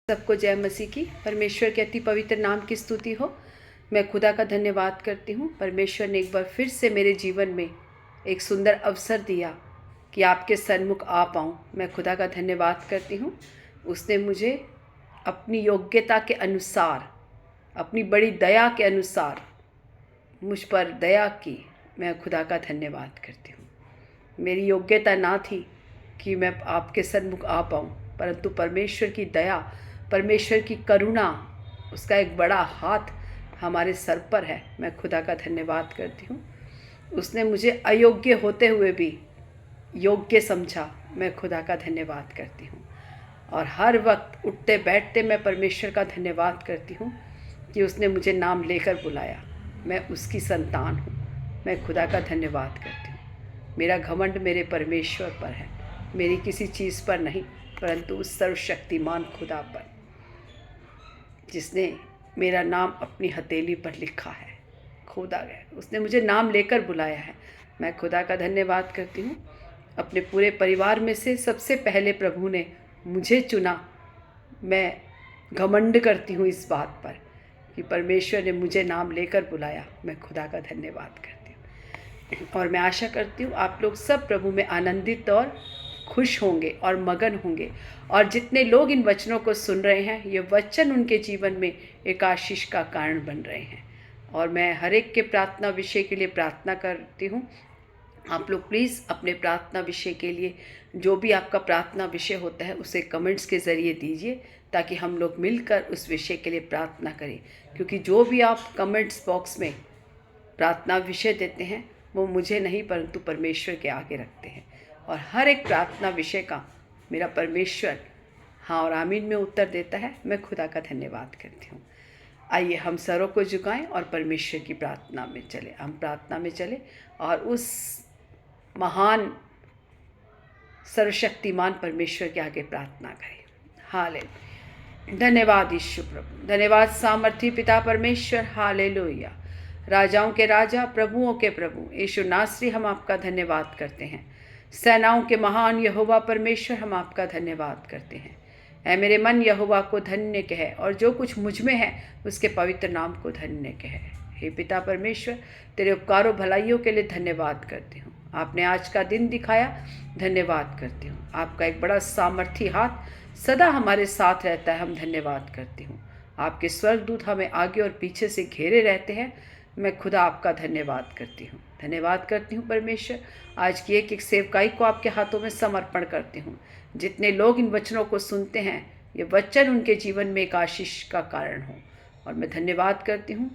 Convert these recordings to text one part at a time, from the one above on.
सबको जय मसीह की। परमेश्वर के अति पवित्र नाम की स्तुति हो। मैं खुदा का धन्यवाद करती हूँ। परमेश्वर ने एक बार फिर से मेरे जीवन में एक सुंदर अवसर दिया कि आपके सन्मुख आ पाऊँ। मैं खुदा का धन्यवाद करती हूँ। उसने मुझे अपनी योग्यता के अनुसार, अपनी बड़ी दया के अनुसार मुझ पर दया की। मैं खुदा का धन्यवाद करती हूँ। मेरी योग्यता ना थी कि मैं आपके सन्मुख आ पाऊँ, परंतु परमेश्वर की दया, परमेश्वर की करुणा, उसका एक बड़ा हाथ हमारे सर पर है। मैं खुदा का धन्यवाद करती हूँ। उसने मुझे अयोग्य होते हुए भी योग्य समझा। मैं खुदा का धन्यवाद करती हूँ। और हर वक्त उठते बैठते मैं परमेश्वर का धन्यवाद करती हूँ कि उसने मुझे नाम लेकर बुलाया। मैं उसकी संतान हूँ। मैं खुदा का धन्यवाद करती हूँ। मेरा घमंड मेरे परमेश्वर पर है, मेरी किसी चीज़ पर नहीं, परंतु उस सर्वशक्तिमान खुदा पर, जिसने मेरा नाम अपनी हथेली पर लिखा है। खुदा गया, उसने मुझे नाम लेकर बुलाया है। मैं खुदा का धन्यवाद करती हूँ। अपने पूरे परिवार में से सबसे पहले प्रभु ने मुझे चुना। मैं घमंड करती हूँ इस बात पर कि परमेश्वर ने मुझे नाम लेकर बुलाया। मैं खुदा का धन्यवाद करती हूँ। और मैं आशा करती हूँ आप लोग सब प्रभु में आनंदित और खुश होंगे और मगन होंगे। और जितने लोग इन वचनों को सुन रहे हैं, ये वचन उनके जीवन में एक आशीष का कारण बन रहे हैं। और मैं हर एक के प्रार्थना विषय के लिए प्रार्थना करती हूँ। आप लोग प्लीज़ अपने प्रार्थना विषय के लिए, जो भी आपका प्रार्थना विषय होता है, उसे कमेंट्स के ज़रिए दीजिए, ताकि हम लोग मिलकर उस विषय के लिए प्रार्थना करें। क्योंकि जो भी आप कमेंट्स बॉक्स में प्रार्थना विषय देते हैं, वो मुझे नहीं परंतु परमेश्वर के आगे रखते हैं। और हर एक प्रार्थना विषय का मेरा परमेश्वर हाँ और आमीन में उत्तर देता है। मैं खुदा का धन्यवाद करती हूँ। आइए हम सरों को झुकाएं और परमेश्वर की प्रार्थना में चले। हम प्रार्थना में चले और उस महान सर्वशक्तिमान परमेश्वर के आगे प्रार्थना करें। हालेलुया। धन्यवाद यीशु प्रभु, धन्यवाद सामर्थी पिता परमेश्वर। हालेलुया। राजाओं के राजा, प्रभुओं के प्रभु यीशु नासरी, हम आपका धन्यवाद करते हैं। सेनाओं के महान यहोवा परमेश्वर, हम आपका धन्यवाद करते हैं। ऐ मेरे मन यहोवा को धन्य कहे, और जो कुछ मुझ में है उसके पवित्र नाम को धन्य कहे। हे पिता परमेश्वर, तेरे उपकारों भलाइयों के लिए धन्यवाद करती हूँ। आपने आज का दिन दिखाया, धन्यवाद करती हूँ। आपका एक बड़ा सामर्थी हाथ सदा हमारे साथ रहता है, हम धन्यवाद करती हूँ। आपके स्वर्गदूत हमें आगे और पीछे से घेरे रहते हैं। मैं खुदा आपका धन्यवाद करती हूँ। धन्यवाद करती हूँ परमेश्वर। आज की एक एक सेवकाई को आपके हाथों में समर्पण करती हूँ। जितने लोग इन वचनों को सुनते हैं, ये वचन उनके जीवन में एक आशीष का कारण हो। और मैं धन्यवाद करती हूँ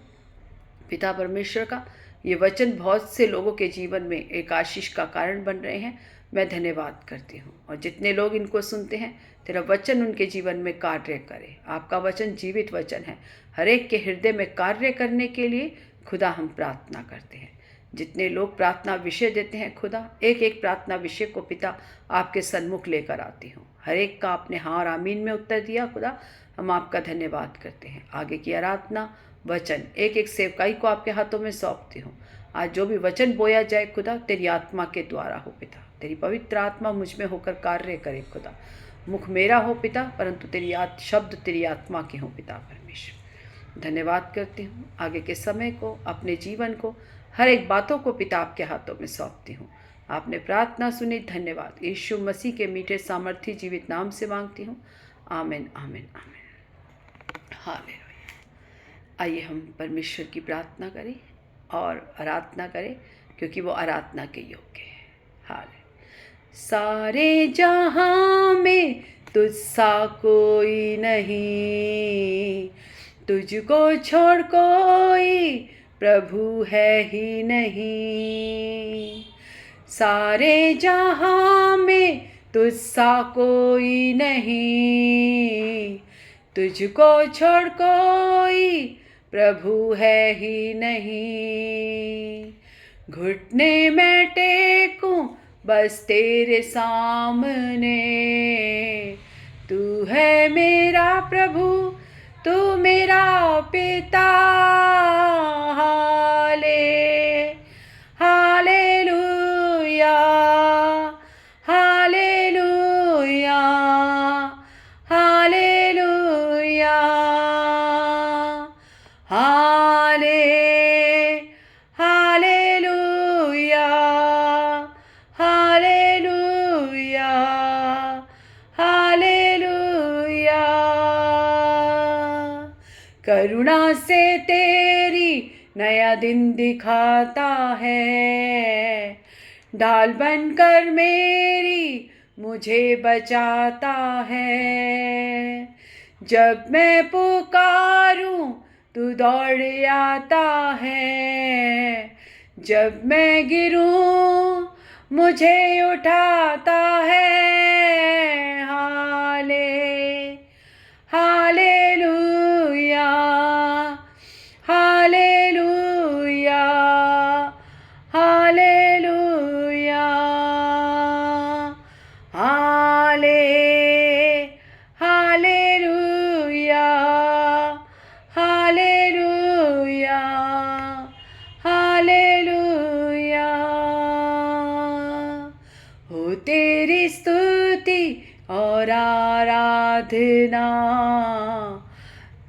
पिता परमेश्वर का, ये वचन बहुत से लोगों के जीवन में एक आशीष का कारण बन रहे हैं। मैं धन्यवाद करती हूँ। और जितने लोग इनको सुनते हैं, तेरा वचन उनके जीवन में कार्य करे। आपका वचन जीवित वचन है, हर एक के हृदय में कार्य करने के लिए खुदा हम प्रार्थना करते हैं। जितने लोग प्रार्थना विषय देते हैं खुदा, एक एक प्रार्थना विषय को पिता आपके सन्मुख लेकर आती हूँ। हर एक का आपने हाँ और आमीन में उत्तर दिया खुदा, हम आपका धन्यवाद करते हैं। आगे की आराधना वचन एक एक सेवकाई को आपके हाथों में सौंपती हूँ। आज जो भी वचन बोया जाए खुदा, तेरी आत्मा के द्वारा हो पिता। तेरी पवित्र आत्मा मुझ में होकर कार्य करे खुदा। मुख मेरा हो पिता, परंतु तेरी शब्द तेरी आत्मा के हो पिता परमेश्वर। धन्यवाद करती हूँ। आगे के समय को, अपने जीवन को, हर एक बातों को पिता आपके हाथों में सौंपती हूँ। आपने प्रार्थना सुनी, धन्यवाद। यीशु मसीह के मीठे सामर्थी जीवित नाम से मांगती हूँ, आमीन आमीन आमीन। हालेलुया। आइए हम परमेश्वर की प्रार्थना करें और आराधना करें, क्योंकि वो आराधना के योग्य है। हाल सारे जहां में तुझसा कोई नहीं, तुझको छोड़ कोई प्रभु है ही नहीं। सारे जहां में तुझसा कोई नहीं, तुझको छोड़ कोई प्रभु है ही नहीं। घुटने में टेकूं बस तेरे सामने, तू है मेरा प्रभु, तू मेरा पिता। हाले हालेलुया हालेलुया हालेलुया करुणा से तेरी नया दिन दिखाता है, ढाल बनकर मेरी मुझे बचाता है। जब मैं पुकारूं तू दौड़ आता है, जब मैं गिरूं मुझे उठाता है। Hallelujah, hallelujah, hallelujah, hallelujah, hallelujah, hallelujah. हो तेरी स्तुति और आराधना,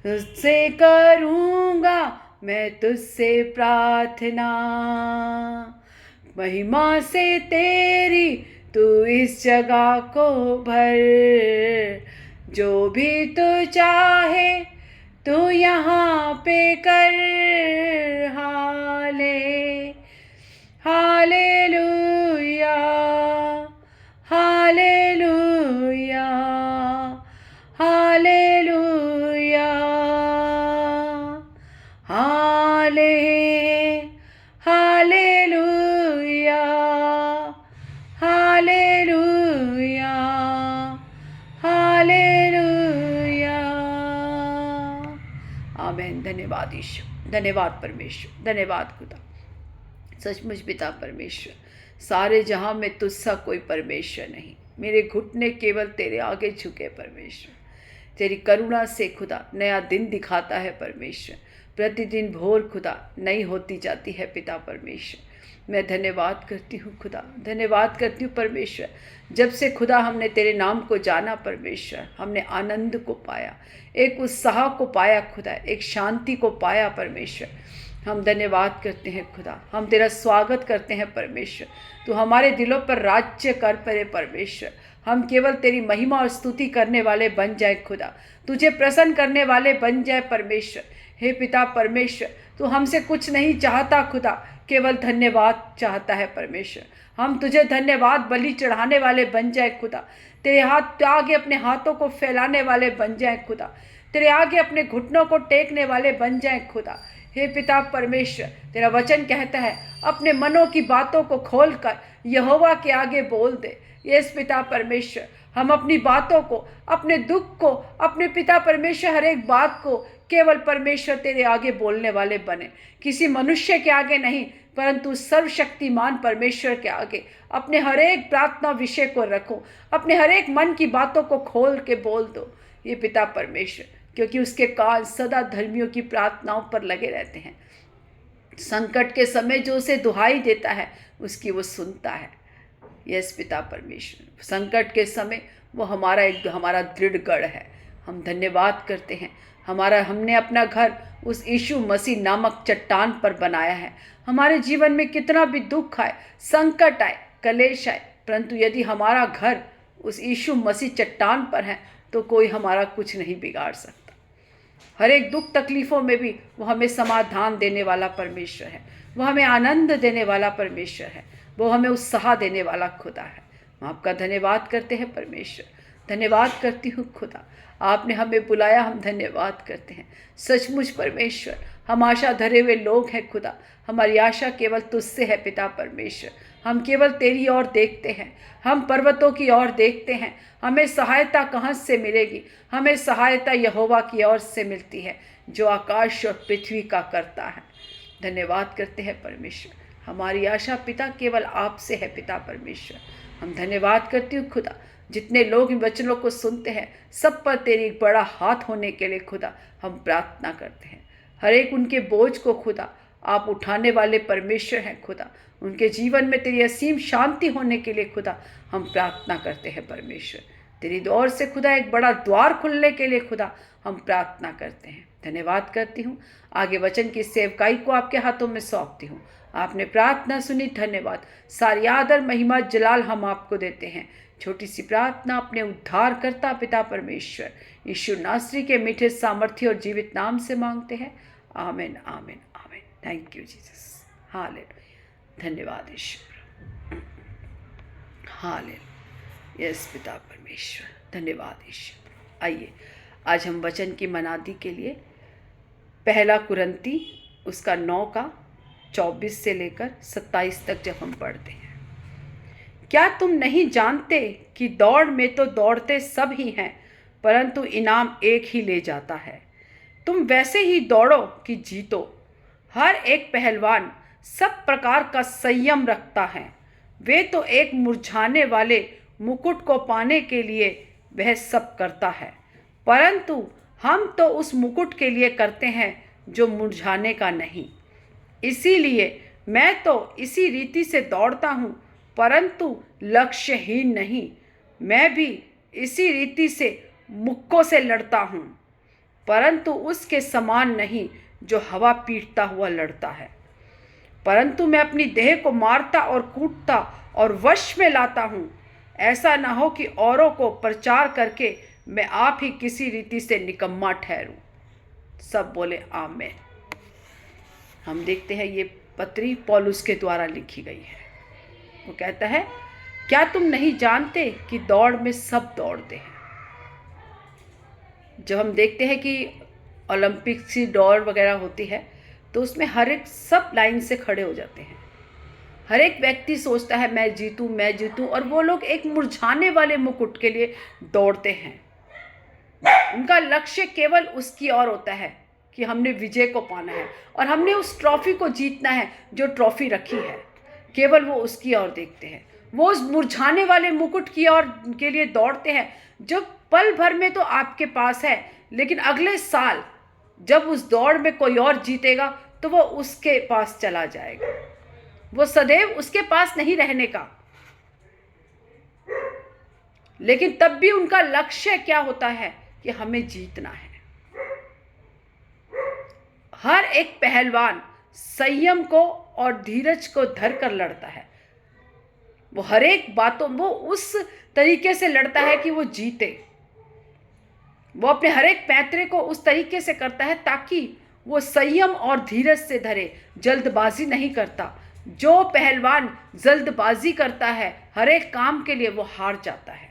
तुझसे करूँगा मैं तुझसे प्रार्थना। महिमा से तेरी तू इस जगह को भर, जो भी तू चाहे तू यहाँ पे कर। Hallelujah, hallelujah, hallelujah, hallelujah, hallelujah, hallelujah. आमीन। धन्यवाद ईश्वर, धन्यवाद परमेश्वर, धन्यवाद खुदा। सचमुच पिता परमेश्वर, सारे जहां में तुझसा कोई परमेश्वर नहीं। मेरे घुटने केवल तेरे आगे झुके परमेश्वर। तेरी करुणा से खुदा नया दिन दिखाता है परमेश्वर। प्रतिदिन भोर खुदा नई होती जाती है पिता परमेश्वर। मैं धन्यवाद करती हूँ खुदा, धन्यवाद करती हूँ परमेश्वर। जब से खुदा हमने तेरे नाम को जाना परमेश्वर, हमने आनंद को पाया, एक उत्साह को पाया खुदा, एक शांति को पाया परमेश्वर। हम धन्यवाद करते हैं खुदा, हम तेरा स्वागत करते हैं परमेश्वर। तू हमारे दिलों पर राज्य कर परे परमेश्वर। हम केवल तेरी महिमा और स्तुति करने वाले बन जाए खुदा, तुझे प्रसन्न करने वाले बन जाए परमेश्वर। हे पिता परमेश्वर, तू हमसे कुछ नहीं चाहता खुदा, केवल धन्यवाद चाहता है परमेश्वर। हम तुझे धन्यवाद बलि चढ़ाने वाले बन जाए खुदा, तेरे हाथ आगे अपने हाथों को फैलाने वाले बन जाए खुदा, तेरे आगे अपने घुटनों को टेकने वाले बन जाए खुदा। हे पिता परमेश्वर, तेरा वचन कहता है अपने मनों की बातों को खोल कर यहोवा के आगे बोल दे। यस पिता परमेश्वर, हम अपनी बातों को, अपने दुख को, अपने पिता परमेश्वर हर एक बात को केवल परमेश्वर तेरे आगे बोलने वाले बने, किसी मनुष्य के आगे नहीं, परंतु सर्वशक्तिमान परमेश्वर के आगे अपने हर एक प्रार्थना विषय को रखो, अपने हर एक मन की बातों को खोल के बोल दो ये पिता परमेश्वर, क्योंकि उसके कान सदा धर्मियों की प्रार्थनाओं पर लगे रहते हैं। संकट के समय जो उसे दुहाई देता है उसकी वो सुनता है। यस पिता परमेश्वर, संकट के समय वो हमारा दृढ़ गढ़ है। हम धन्यवाद करते हैं, हमने अपना घर उस यीशु मसीह नामक चट्टान पर बनाया है। हमारे जीवन में कितना भी दुख आए, संकट आए, कलेश आए, परंतु यदि हमारा घर उस यीशु मसीह चट्टान पर है तो कोई हमारा कुछ नहीं बिगाड़ सकता। हर एक दुख तकलीफ़ों में भी वो हमें समाधान देने वाला परमेश्वर है, वो हमें आनंद देने वाला परमेश्वर है, वो हमें उत्साह देने वाला खुदा है। हम आपका धन्यवाद करते हैं परमेश्वर, धन्यवाद करती हूँ खुदा, आपने हमें बुलाया, हम धन्यवाद करते हैं। सचमुच परमेश्वर, हम आशा धरे हुए लोग हैं खुदा, हमारी आशा केवल तुझसे है पिता परमेश्वर। हम केवल तेरी ओर देखते हैं, हम पर्वतों की ओर देखते हैं, हमें सहायता कहाँ से मिलेगी? हमें सहायता यहोवा की ओर से मिलती है जो आकाश और पृथ्वी का करता है। धन्यवाद करते हैं परमेश्वर, हमारी आशा पिता केवल आपसे है पिता परमेश्वर। हम धन्यवाद करती हूँ खुदा, जितने लोग इन वचनों को सुनते हैं सब पर तेरी बड़ा हाथ होने के लिए खुदा हम प्रार्थना करते हैं। हर एक उनके बोझ को खुदा आप उठाने वाले परमेश्वर हैं खुदा, उनके जीवन में तेरी असीम शांति होने के लिए खुदा हम प्रार्थना करते हैं परमेश्वर। तेरी ओर से खुदा एक बड़ा द्वार खुलने के लिए खुदा हम प्रार्थना करते हैं। धन्यवाद करती हूँ, आगे वचन की सेवकाई को आपके हाथों में सौंपती हूँ। आपने प्रार्थना सुनी, धन्यवाद। सारी आदर महिमा जलाल हम आपको देते हैं, छोटी सी प्रार्थना अपने उद्धारकर्ता पिता परमेश्वर यीशु नासरी के मीठे सामर्थ्य और जीवित नाम से मांगते हैं। आमीन आमीन आमीन। Thank you Jesus. हालेलुया। धन्यवाद ईश्वर। हालेलुया। यस पिता परमेश्वर, धन्यवाद ईश्वर। आइए आज हम वचन की मनादी के लिए पहला कुरंती उसका 9 का 24 से लेकर 27 तक जब हम पढ़ते हैं। क्या तुम नहीं जानते कि दौड़ में तो दौड़ते सब ही हैं, परंतु इनाम एक ही ले जाता है। तुम वैसे ही दौड़ो कि जीतो। हर एक पहलवान सब प्रकार का संयम रखता है। वे तो एक मुरझाने वाले मुकुट को पाने के लिए वह सब करता है, परंतु हम तो उस मुकुट के लिए करते हैं जो मुरझाने का नहीं। इसीलिए मैं तो इसी रीति से दौड़ता हूँ, परंतु लक्ष्यहीन नहीं। मैं भी इसी रीति से मुक्कों से लड़ता हूँ, परंतु उसके समान नहीं जो हवा पीटता हुआ लड़ता है। परंतु मैं अपनी देह को मारता और कूटता और वश में लाता हूँ, ऐसा न हो कि औरों को प्रचार करके मैं आप ही किसी रीति से निकम्मा ठहरूं। सब बोले आमीन। हम देखते हैं ये पत्री पौलुस के द्वारा लिखी गई है। वो कहता है, क्या तुम नहीं जानते कि दौड़ में सब दौड़ते हैं। जब हम देखते हैं कि ओलंपिक्स की दौड़ वगैरह होती है तो उसमें हर एक सब लाइन से खड़े हो जाते हैं। हर एक व्यक्ति सोचता है मैं जीतूं मैं जीतूं, और वो लोग एक मुरझाने वाले मुकुट के लिए दौड़ते हैं। उनका लक्ष्य केवल उसकी ओर होता है कि हमने विजय को पाना है और हमने उस ट्रॉफी को जीतना है जो ट्रॉफी रखी है। केवल वो उसकी ओर देखते हैं। वो उस मुरझाने वाले मुकुट की ओर के लिए दौड़ते हैं जो पल भर में तो आपके पास है, लेकिन अगले साल जब उस दौड़ में कोई और जीतेगा तो वो उसके पास चला जाएगा। वो सदैव उसके पास नहीं रहने का, लेकिन तब भी उनका लक्ष्य क्या होता है कि हमें जीतना है। हर एक पहलवान संयम को और धीरज को धर कर लड़ता है। वो हर एक बातों वो उस तरीके से लड़ता है कि वो जीते। वो अपने हर एक पैंतरे को उस तरीके से करता है ताकि वो संयम और धीरज से धरे, जल्दबाजी नहीं करता। जो पहलवान जल्दबाजी करता है हर एक काम के लिए वो हार जाता है,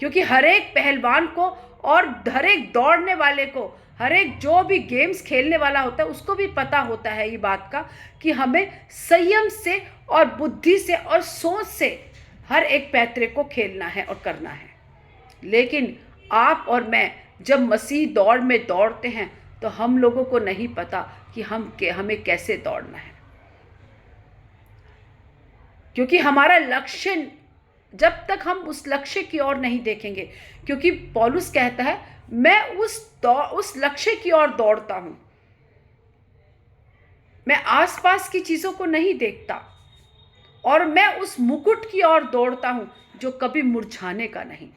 क्योंकि हर एक पहलवान को और हर एक दौड़ने वाले को, हर एक जो भी गेम्स खेलने वाला होता है उसको भी पता होता है ये बात का कि हमें संयम से और बुद्धि से और सोच से हर एक पैंतरे को खेलना है और करना है। लेकिन आप और मैं जब मसीह दौड़ में दौड़ते हैं तो हम लोगों को नहीं पता कि हमें कैसे दौड़ना है, क्योंकि हमारा लक्ष्य, जब तक हम उस लक्ष्य की ओर नहीं देखेंगे, क्योंकि पौलुस कहता है मैं उस लक्ष्य की ओर दौड़ता हूं। मैं आसपास की चीजों को नहीं देखता और मैं उस मुकुट की ओर दौड़ता हूं जो कभी मुरझाने का नहीं।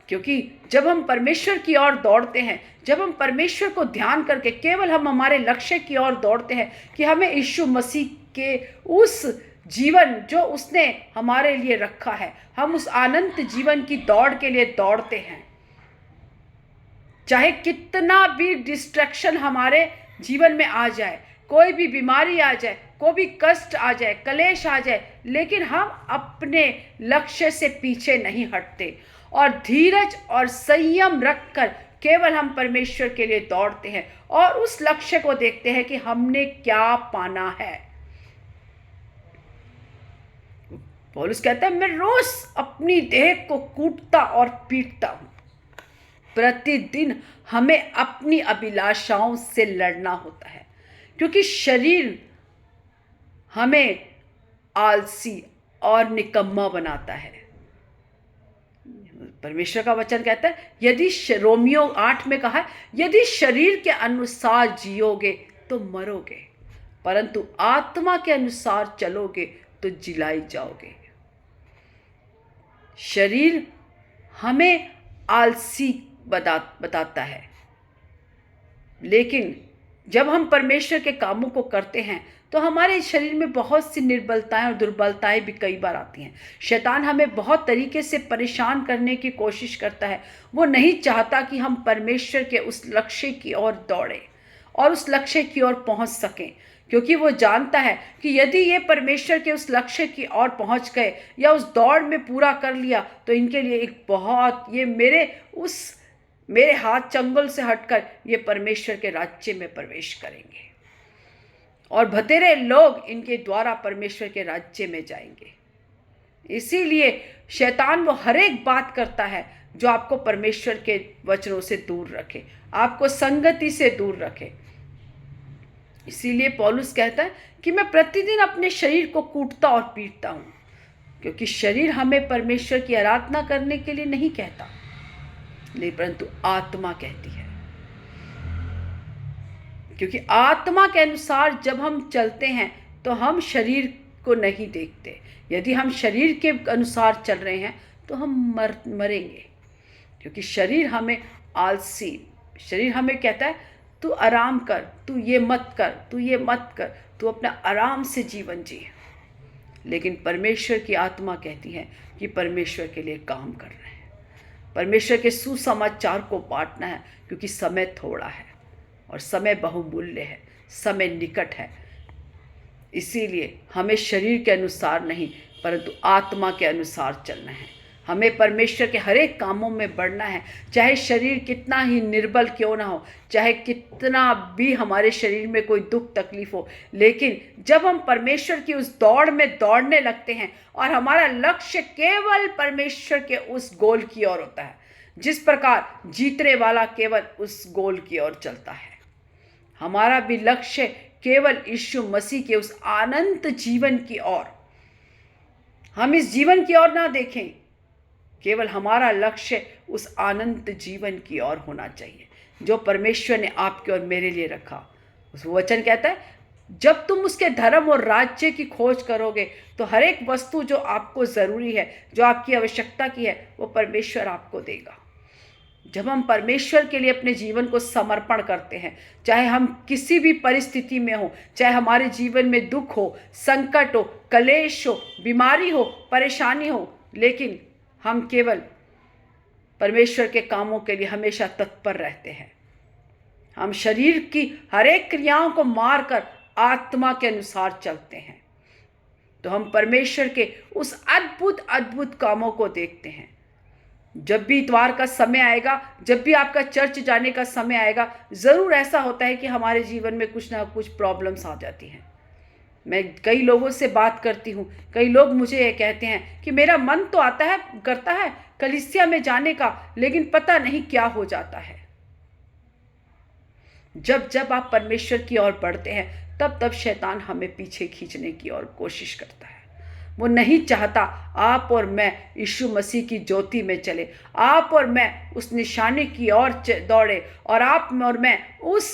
क्योंकि जब हम परमेश्वर की ओर दौड़ते हैं, जब हम परमेश्वर को ध्यान करके केवल हम हमारे लक्ष्य की ओर दौड़ते हैं कि हमें यीशु मसीह के उस जीवन जो उसने हमारे लिए रखा है, हम उस अनंत जीवन की दौड़ के लिए दौड़ते हैं। चाहे कितना भी डिस्ट्रैक्शन हमारे जीवन में आ जाए, कोई भी बीमारी आ जाए, कोई भी कष्ट आ जाए, कलेश आ जाए, लेकिन हम अपने लक्ष्य से पीछे नहीं हटते और धीरज और संयम रखकर केवल हम परमेश्वर के लिए दौड़ते हैं और उस लक्ष्य को देखते हैं कि हमने क्या पाना है। पौलुस कहता है मैं रोज अपनी देह को कूटता और पीटता हूं। प्रतिदिन हमें अपनी अभिलाषाओं से लड़ना होता है, क्योंकि शरीर हमें आलसी और निकम्मा बनाता है। परमेश्वर का वचन कहता है, यदि रोमियो 8 में कहा है, यदि शरीर के अनुसार जियोगे तो मरोगे, परंतु आत्मा के अनुसार चलोगे तो जिलाई जाओगे। शरीर हमें आलसी बताता है, लेकिन जब हम परमेश्वर के कामों को करते हैं तो हमारे शरीर में बहुत सी निर्बलताएं और दुर्बलताएं भी कई बार आती हैं। शैतान हमें बहुत तरीके से परेशान करने की कोशिश करता है। वो नहीं चाहता कि हम परमेश्वर के उस लक्ष्य की ओर दौड़ें और उस लक्ष्य की ओर पहुंच सकें, क्योंकि वो जानता है कि यदि ये परमेश्वर के उस लक्ष्य की ओर पहुंच गए या उस दौड़ में पूरा कर लिया तो इनके लिए एक बहुत, ये मेरे हाथ चंगुल से हटकर ये परमेश्वर के राज्य में प्रवेश करेंगे और बतेरे लोग इनके द्वारा परमेश्वर के राज्य में जाएंगे। इसीलिए शैतान वो हर एक बात करता है जो आपको परमेश्वर के वचनों से दूर रखे, आपको संगति से दूर रखे। इसीलिए पौलुस कहता है कि मैं प्रतिदिन अपने शरीर को कूटता और पीटता हूँ, क्योंकि शरीर हमें परमेश्वर की आराधना करने के लिए नहीं कहता, नहीं परंतु आत्मा कहती है। क्योंकि आत्मा के अनुसार जब हम चलते हैं तो हम शरीर को नहीं देखते। यदि हम शरीर के अनुसार चल रहे हैं तो हम मरेंगे, क्योंकि शरीर हमें आलसी, शरीर हमें कहता है तू आराम कर, तू ये मत कर, तू ये मत कर, तू अपना आराम से जीवन जी। लेकिन परमेश्वर की आत्मा कहती है कि परमेश्वर के लिए काम कर रहे हैं, परमेश्वर के सुसमाचार को बांटना है, क्योंकि समय थोड़ा है और समय बहुमूल्य है, समय निकट है। इसीलिए हमें शरीर के अनुसार नहीं परंतु आत्मा के अनुसार चलना है। हमें परमेश्वर के हर एक कामों में बढ़ना है, चाहे शरीर कितना ही निर्बल क्यों ना हो, चाहे कितना भी हमारे शरीर में कोई दुख तकलीफ हो। लेकिन जब हम परमेश्वर की उस दौड़ में दौड़ने लगते हैं और हमारा लक्ष्य केवल परमेश्वर के उस गोल की ओर होता है, जिस प्रकार जीतने वाला केवल उस गोल की ओर चलता है, हमारा भी लक्ष्य केवल यीशु मसीह के उस अनंत जीवन की ओर, हम इस जीवन की ओर ना देखें, केवल हमारा लक्ष्य उस अनंत जीवन की ओर होना चाहिए जो परमेश्वर ने आपके और मेरे लिए रखा। उस वचन कहता है जब तुम उसके धर्म और राज्य की खोज करोगे तो हर एक वस्तु जो आपको ज़रूरी है, जो आपकी आवश्यकता की है, वो परमेश्वर आपको देगा। जब हम परमेश्वर के लिए अपने जीवन को समर्पण करते हैं, चाहे हम किसी भी परिस्थिति में हो, चाहे हमारे जीवन में दुख हो, संकट हो, कलेश हो, बीमारी हो, परेशानी हो, लेकिन हम केवल परमेश्वर के कामों के लिए हमेशा तत्पर रहते हैं। हम शरीर की हर एक क्रियाओं को मारकर आत्मा के अनुसार चलते हैं, तो हम परमेश्वर के उस अद्भुत अद्भुत कामों को देखते हैं। जब भी इतवार का समय आएगा, जब भी आपका चर्च जाने का समय आएगा, ज़रूर ऐसा होता है कि हमारे जीवन में कुछ ना कुछ प्रॉब्लम्स आ जाती हैं। मैं कई लोगों से बात करती हूँ, कई लोग मुझे ये कहते हैं कि मेरा मन तो आता है, करता है कलीसिया में जाने का, लेकिन पता नहीं क्या हो जाता है। जब जब आप परमेश्वर की ओर बढ़ते हैं तब तब शैतान हमें पीछे खींचने की ओर कोशिश करता है। वो नहीं चाहता आप और मैं यीशु मसीह की ज्योति में चले, आप और मैं उस निशाने की ओर दौड़े और आप और मैं उस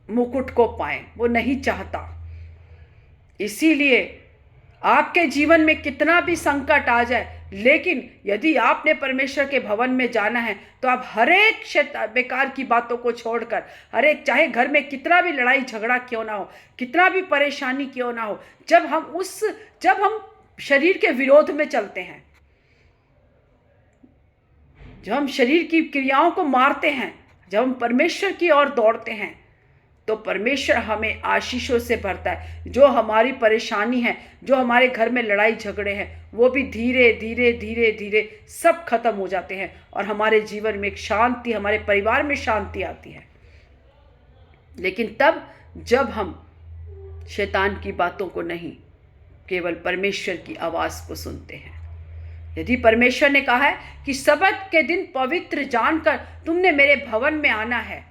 मुकुट को पाएं। वो नहीं चाहता। इसीलिए आपके जीवन में कितना भी संकट आ जाए, लेकिन यदि आपने परमेश्वर के भवन में जाना है तो आप हर एक बेकार की बातों को छोड़कर, हर एक, चाहे घर में कितना भी लड़ाई झगड़ा क्यों ना हो, कितना भी परेशानी क्यों ना हो, जब हम शरीर के विरोध में चलते हैं, जब हम शरीर की क्रियाओं को मारते हैं, जब हम परमेश्वर की ओर दौड़ते हैं, तो परमेश्वर हमें आशीषों से भरता है। जो हमारी परेशानी है, जो हमारे घर में लड़ाई झगड़े हैं, वो भी धीरे धीरे धीरे धीरे सब खत्म हो जाते हैं और हमारे जीवन में एक शांति, हमारे परिवार में शांति आती है। लेकिन तब जब हम शैतान की बातों को नहीं, केवल परमेश्वर की आवाज़ को सुनते हैं। यदि परमेश्वर ने कहा है कि सब्त के दिन पवित्र जानकर तुमने मेरे भवन में आना है,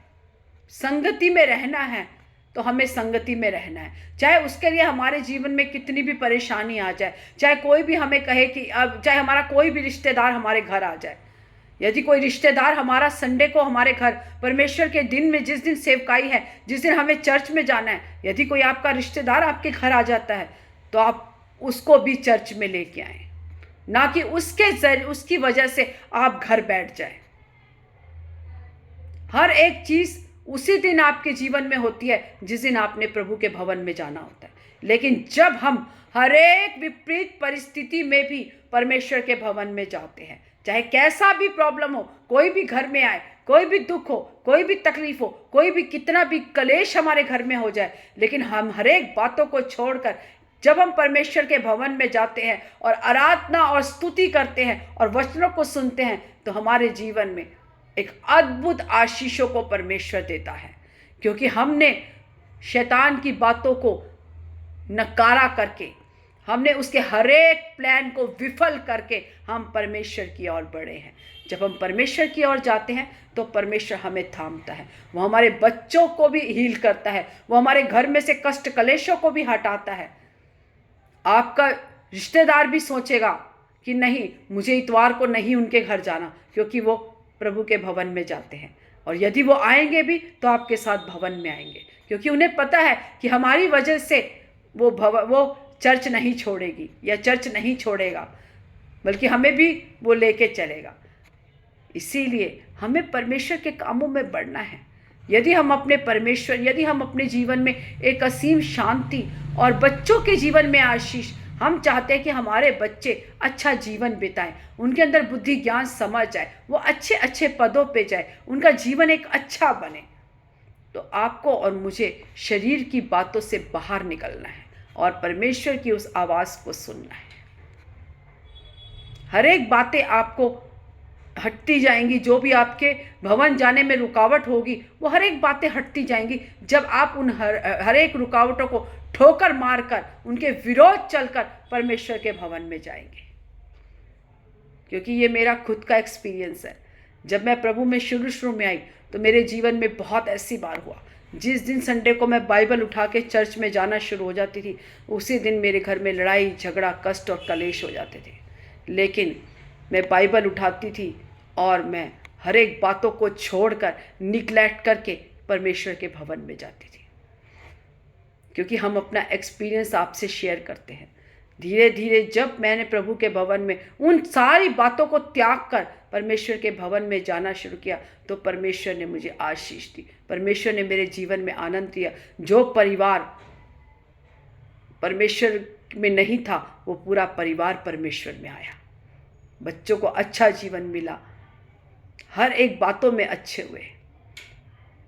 संगति में रहना है, तो हमें संगति में रहना है। चाहे उसके लिए हमारे जीवन में कितनी भी परेशानी आ जाए, चाहे कोई भी हमें कहे कि अब, चाहे हमारा कोई भी रिश्तेदार हमारे घर आ जाए, यदि कोई रिश्तेदार हमारा संडे को हमारे घर, परमेश्वर के दिन में, जिस दिन सेवकाई है, जिस दिन हमें चर्च में जाना है, यदि कोई आपका रिश्तेदार आपके घर आ जाता है तो आप उसको भी चर्च में लेके आए, ना कि उसकी वजह से आप घर बैठ जाए। हर एक चीज़ उसी दिन आपके जीवन में होती है जिस दिन आपने प्रभु के भवन में जाना होता है। लेकिन जब हम हर एक विपरीत परिस्थिति में भी परमेश्वर के भवन में जाते हैं, चाहे कैसा भी प्रॉब्लम हो, कोई भी घर में आए, कोई भी दुख हो, कोई भी तकलीफ हो, कोई भी कितना भी कलेश हमारे घर में हो जाए, लेकिन हम हर एक बातों को छोड़कर जब हम परमेश्वर के भवन में जाते हैं और आराधना और स्तुति करते हैं और वचनों को सुनते हैं, तो हमारे जीवन में एक अद्भुत आशीषों को परमेश्वर देता है। क्योंकि हमने शैतान की बातों को नकारा करके, हमने उसके हर एक प्लान को विफल करके हम परमेश्वर की ओर बढ़े हैं। जब हम परमेश्वर की ओर जाते हैं तो परमेश्वर हमें थामता है, वो हमारे बच्चों को भी हील करता है, वो हमारे घर में से कष्ट कलेशों को भी हटाता है। आपका रिश्तेदार भी सोचेगा कि नहीं, मुझे इतवार को नहीं उनके घर जाना, क्योंकि वो प्रभु के भवन में जाते हैं। और यदि वो आएंगे भी तो आपके साथ भवन में आएंगे, क्योंकि उन्हें पता है कि हमारी वजह से वो चर्च नहीं छोड़ेगी या चर्च नहीं छोड़ेगा, बल्कि हमें भी वो लेके चलेगा। इसीलिए हमें परमेश्वर के कामों में बढ़ना है। यदि हम अपने जीवन में एक असीम शांति और बच्चों के जीवन में आशीष, हम चाहते हैं कि हमारे बच्चे अच्छा जीवन बिताएं, उनके अंदर बुद्धि ज्ञान समझ जाए, वो अच्छे अच्छे पदों पे जाए, उनका जीवन एक अच्छा बने, तो आपको और मुझे शरीर की बातों से बाहर निकलना है और परमेश्वर की उस आवाज़ को सुनना है। हर एक बातें आपको हटती जाएंगी, जो भी आपके भवन जाने में रुकावट होगी, वो हर एक बातें हटती जाएंगी जब आप उन हर एक रुकावटों को ठोकर मारकर, उनके विरोध चलकर परमेश्वर के भवन में जाएंगे। क्योंकि ये मेरा खुद का एक्सपीरियंस है। जब मैं प्रभु में शुरू में आई तो मेरे जीवन में बहुत ऐसी बार हुआ, जिस दिन संडे को मैं बाइबल उठा के चर्च में जाना शुरू हो जाती थी, उसी दिन मेरे घर में लड़ाई झगड़ा कष्ट और कलेश हो जाते थे। लेकिन मैं बाइबल उठाती थी और मैं हर एक बातों को छोड़कर निग्लेक्ट करके परमेश्वर के भवन में जाती थी। क्योंकि हम अपना एक्सपीरियंस आपसे शेयर करते हैं। धीरे धीरे जब मैंने प्रभु के भवन में उन सारी बातों को त्याग कर परमेश्वर के भवन में जाना शुरू किया, तो परमेश्वर ने मुझे आशीष दी, परमेश्वर ने मेरे जीवन में आनंद दिया। जो परिवार परमेश्वर में नहीं था, वो पूरा परिवार परमेश्वर में आया, बच्चों को अच्छा जीवन मिला, हर एक बातों में अच्छे हुए।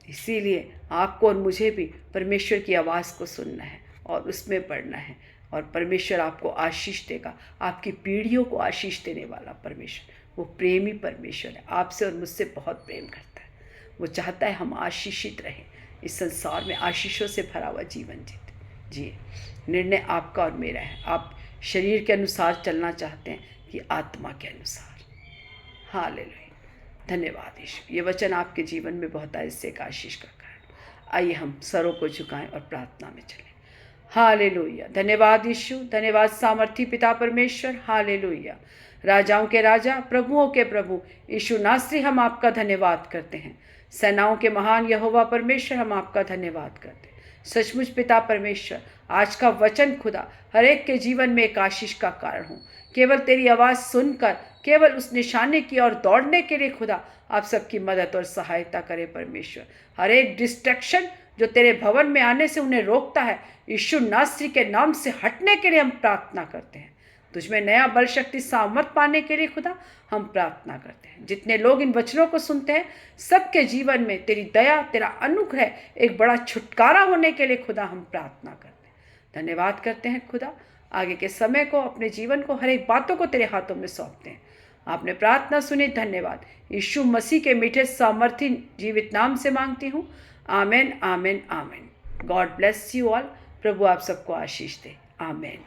इसीलिए आपको और मुझे भी परमेश्वर की आवाज़ को सुनना है और उसमें पढ़ना है, और परमेश्वर आपको आशीष देगा। आपकी पीढ़ियों को आशीष देने वाला परमेश्वर, वो प्रेमी परमेश्वर है, आपसे और मुझसे बहुत प्रेम करता है। वो चाहता है हम आशीषित रहें, इस संसार में आशीषों से भरा हुआ जीवन जिए। निर्णय आपका और मेरा है। आप शरीर के अनुसार चलना चाहते हैं कि आत्मा के अनुसार। हालेलुया, धन्यवाद यीशु। ये वचन आपके जीवन में बहुत ऐसे एक आशीष का कारण। आइए हम सरों को झुकाएं और प्रार्थना में चलें। हालेलुया, धन्यवाद यीशु, धन्यवाद सामर्थी पिता परमेश्वर। हालेलुया, राजाओं के राजा प्रभुओं के प्रभु यीशु नासरी, हम आपका धन्यवाद करते हैं। सेनाओं के महान यहोवा परमेश्वर, हम आपका धन्यवाद करते हैं। सचमुच पिता परमेश्वर, आज का वचन खुदा हर एक के जीवन में एक आशीष का कारण हो। केवल तेरी आवाज़ सुनकर केवल उस निशाने की ओर दौड़ने के लिए खुदा आप सबकी मदद और सहायता करें परमेश्वर। हर एक डिस्ट्रैक्शन जो तेरे भवन में आने से उन्हें रोकता है, यीशु नासरी के नाम से हटने के लिए हम प्रार्थना करते हैं। तुझमें नया बल शक्ति सामर्थ पाने के लिए खुदा हम प्रार्थना करते हैं। जितने लोग इन वचनों को सुनते हैं, सबके जीवन में तेरी दया, तेरा अनुग्रह, एक बड़ा छुटकारा होने के लिए खुदा हम प्रार्थना करते हैं। धन्यवाद करते हैं खुदा। आगे के समय को, अपने जीवन को, हर एक बातों को तेरे हाथों में सौंपते हैं। आपने प्रार्थना सुनी, धन्यवाद। यीशु मसीह के मीठे सामर्थी जीवित नाम से मांगती हूँ, amen, amen, amen. God bless you all. प्रभु आप सबको आशीष दे। आमेन।